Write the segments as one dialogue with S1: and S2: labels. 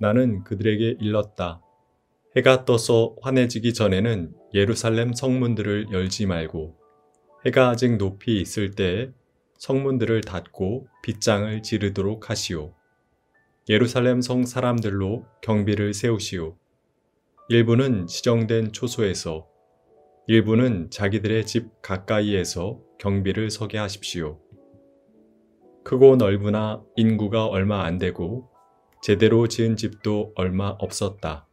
S1: 나는 그들에게 일렀다. 해가 떠서 환해지기 전에는 예루살렘 성문들을 열지 말고 해가 아직 높이 있을 때에 성문들을 닫고 빗장을 지르도록 하시오. 예루살렘 성 사람들로 경비를 세우시오. 일부는 지정된 초소에서, 일부는 자기들의 집 가까이에서 경비를 서게 하십시오. 크고 넓으나 인구가 얼마 안 되고 제대로 지은 집도 얼마 없었다.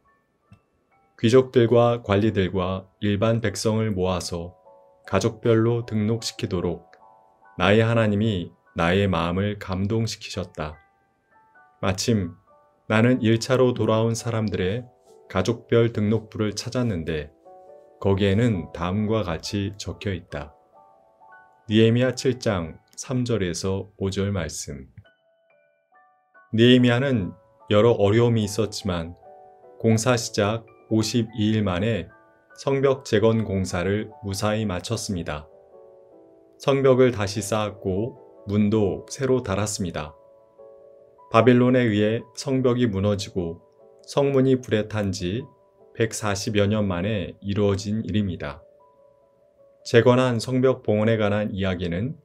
S1: 귀족들과 관리들과 일반 백성을 모아서 가족별로 등록시키도록 나의 하나님이 나의 마음을 감동시키셨다. 마침 나는 1차로 돌아온 사람들의 가족별 등록부를 찾았는데 거기에는 다음과 같이 적혀 있다. 느헤미야 7장 3절에서 5절 말씀. 느헤미야는 여러 어려움이 있었지만 공사 시작 52일 만에 성벽 재건 공사를 무사히 마쳤습니다. 성벽을 다시 쌓았고 문도 새로 달았습니다. 바벨론에 의해 성벽이 무너지고 성문이 불에 탄 지 140여 년 만에 이루어진 일입니다. 재건한 성벽 봉헌에 관한 이야기는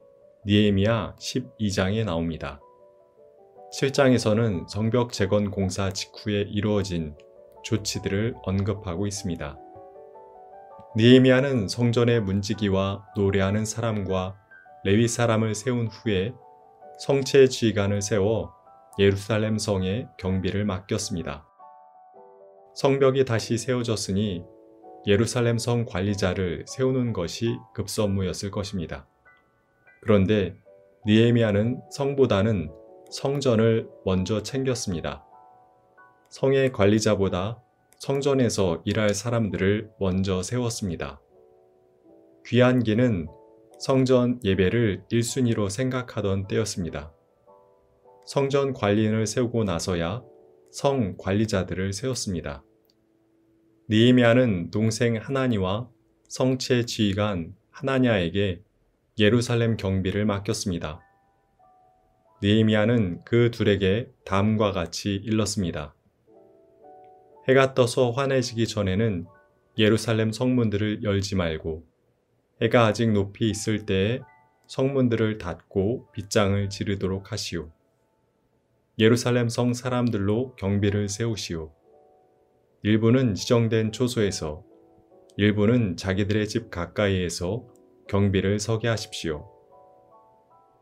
S1: 느헤미야 12장에 나옵니다. 7장에서는 성벽 재건 공사 직후에 이루어진 조치들을 언급하고 있습니다. 느헤미야는 성전의 문지기와 노래하는 사람과 레위 사람을 세운 후에 성체 지휘관을 세워 예루살렘 성에 경비를 맡겼습니다. 성벽이 다시 세워졌으니 예루살렘 성 관리자를 세우는 것이 급선무였을 것입니다. 그런데 느헤미야는 성보다는 성전을 먼저 챙겼습니다. 성의 관리자보다 성전에서 일할 사람들을 먼저 세웠습니다. 귀환기는 성전 예배를 1순위로 생각하던 때였습니다. 성전 관리인을 세우고 나서야 성 관리자들을 세웠습니다. 느헤미야는 동생 하나니와 성체 지휘관 하나냐에게 예루살렘 경비를 맡겼습니다. 느헤미야는 그 둘에게 다음과 같이 일렀습니다. 해가 떠서 환해지기 전에는 예루살렘 성문들을 열지 말고 해가 아직 높이 있을 때에 성문들을 닫고 빗장을 지르도록 하시오. 예루살렘 성 사람들로 경비를 세우시오. 일부는 지정된 초소에서, 일부는 자기들의 집 가까이에서 경비를 서게 하십시오.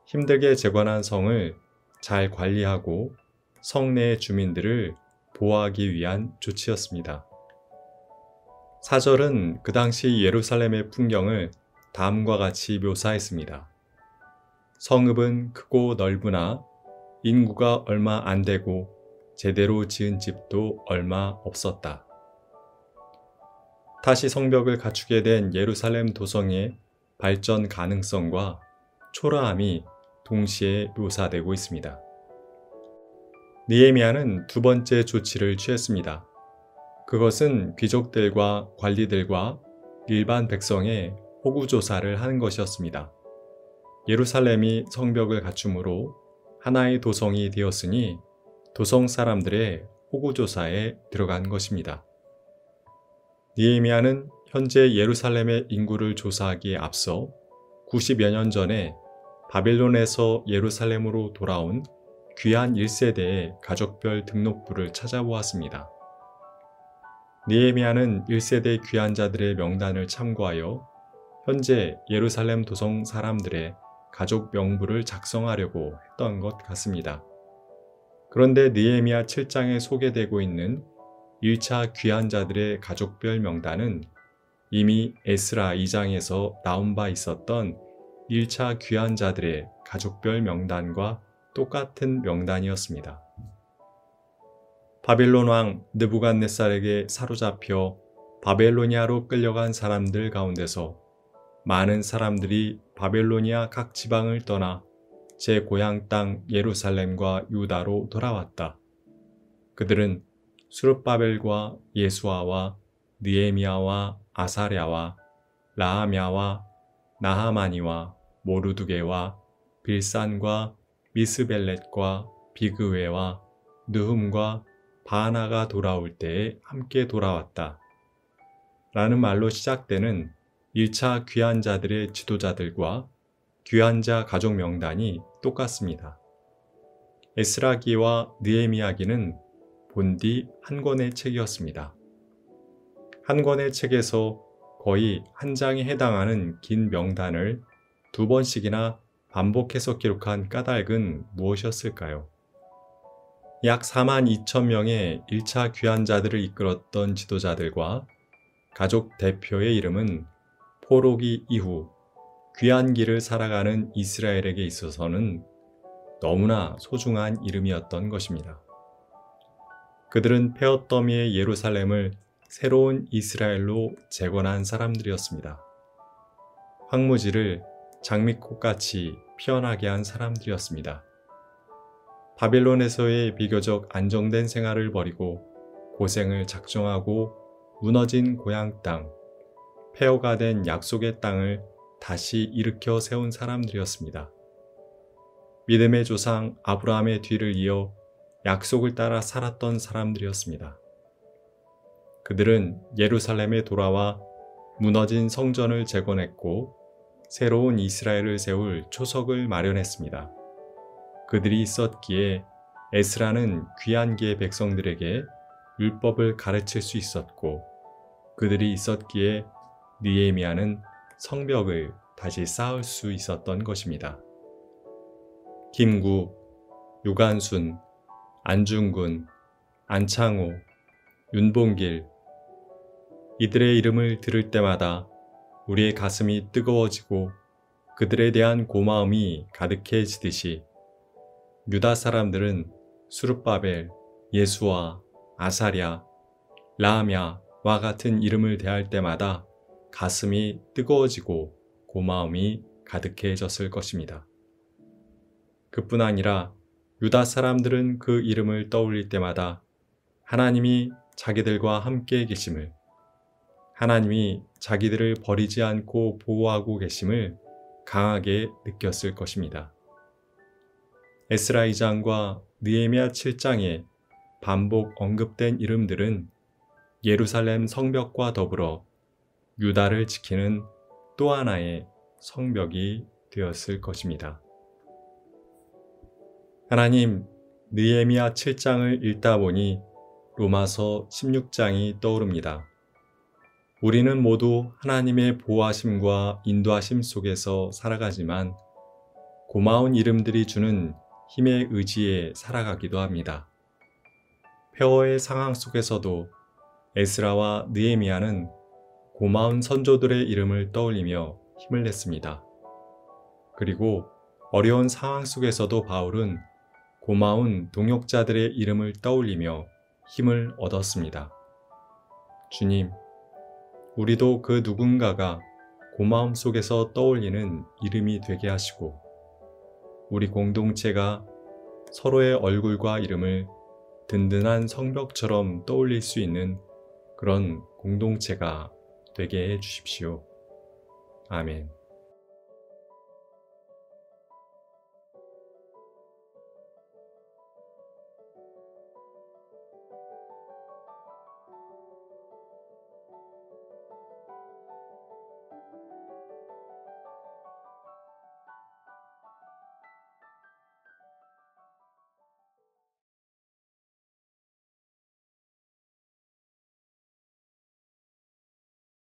S1: 힘들게 재건한 성을 잘 관리하고 성내의 주민들을 보호하기 위한 조치였습니다. 4절은 그 당시 예루살렘의 풍경을 다음과 같이 묘사했습니다. 성읍은 크고 넓으나 인구가 얼마 안 되고 제대로 지은 집도 얼마 없었다. 다시 성벽을 갖추게 된 예루살렘 도성의 발전 가능성과 초라함이 동시에 묘사되고 있습니다. 느헤미야는 두 번째 조치를 취했습니다. 그것은 귀족들과 관리들과 일반 백성의 호구조사를 하는 것이었습니다. 예루살렘이 성벽을 갖춤으로 하나의 도성이 되었으니 도성 사람들의 호구조사에 들어간 것입니다. 느헤미야는 현재 예루살렘의 인구를 조사하기에 앞서 90여 년 전에 바벨론에서 예루살렘으로 돌아온 귀한 1세대의 가족별 등록부를 찾아보았습니다. 느헤미야는 1세대 귀환자들의 명단을 참고하여 현재 예루살렘 도성 사람들의 가족 명부를 작성하려고 했던 것 같습니다. 그런데 느헤미야 7장에 소개되고 있는 1차 귀환자들의 가족별 명단은 이미 에스라 2장에서 나온 바 있었던 1차 귀환자들의 가족별 명단과 똑같은 명단이었습니다. 바벨론 왕 느부갓네살에게 사로잡혀 바벨로니아로 끌려간 사람들 가운데서 많은 사람들이 바벨로니아 각 지방을 떠나 제 고향 땅 예루살렘과 유다로 돌아왔다. 그들은 수룹바벨과 예수아와 느헤미야와 아사랴와 라하랴와 나하마니와 모르두게와 빌산과 미스벨렛과 비그웨와 느훔과 바하나가 돌아올 때에 함께 돌아왔다. 라는 말로 시작되는 1차 귀환자들의 지도자들과 귀환자 가족 명단이 똑같습니다. 에스라기와 느헤미야기는 본디 한 권의 책이었습니다. 한 권의 책에서 거의 한 장에 해당하는 긴 명단을 2번씩이나 반복해서 기록한 까닭은 무엇이었을까요? 약 42,000명의 1차 귀환자들을 이끌었던 지도자들과 가족 대표의 이름은 포로기 이후 귀환기를 살아가는 이스라엘에게 있어서는 너무나 소중한 이름이었던 것입니다. 그들은 페어더미의 예루살렘을 새로운 이스라엘로 재건한 사람들이었습니다. 황무지를 장미꽃같이 피어나게 한 사람들이었습니다. 바빌론에서의 비교적 안정된 생활을 버리고 고생을 작정하고 무너진 고향 땅, 폐허가 된 약속의 땅을 다시 일으켜 세운 사람들이었습니다. 믿음의 조상 아브라함의 뒤를 이어 약속을 따라 살았던 사람들이었습니다. 그들은 예루살렘에 돌아와 무너진 성전을 재건했고 새로운 이스라엘을 세울 초석을 마련했습니다. 그들이 있었기에 에스라는 귀환기의 백성들에게 율법을 가르칠 수 있었고 그들이 있었기에 느헤미야는 성벽을 다시 쌓을 수 있었던 것입니다. 김구, 유관순, 안중근, 안창호, 윤봉길 이들의 이름을 들을 때마다 우리의 가슴이 뜨거워지고 그들에 대한 고마움이 가득해지듯이 유다 사람들은 수룹바벨, 예수와, 아사랴, 라함야와 같은 이름을 대할 때마다 가슴이 뜨거워지고 고마움이 가득해졌을 것입니다. 그뿐 아니라 유다 사람들은 그 이름을 떠올릴 때마다 하나님이 자기들과 함께 계심을, 하나님이 자기들을 버리지 않고 보호하고 계심을 강하게 느꼈을 것입니다. 에스라 2장과 느헤미야 7장에 반복 언급된 이름들은 예루살렘 성벽과 더불어 유다를 지키는 또 하나의 성벽이 되었을 것입니다. 하나님, 느헤미야 7장을 읽다 보니 로마서 16장이 떠오릅니다. 우리는 모두 하나님의 보호하심과 인도하심 속에서 살아가지만 고마운 이름들이 주는 힘의 의지에 살아가기도 합니다. 폐허의 상황 속에서도 에스라와 느헤미야는 고마운 선조들의 이름을 떠올리며 힘을 냈습니다. 그리고 어려운 상황 속에서도 바울은 고마운 동역자들의 이름을 떠올리며 힘을 얻었습니다. 주님, 우리도 그 누군가가 고마움 속에서 떠올리는 이름이 되게 하시고 우리 공동체가 서로의 얼굴과 이름을 든든한 성벽처럼 떠올릴 수 있는 그런 공동체가 되게 해 주십시오. 아멘.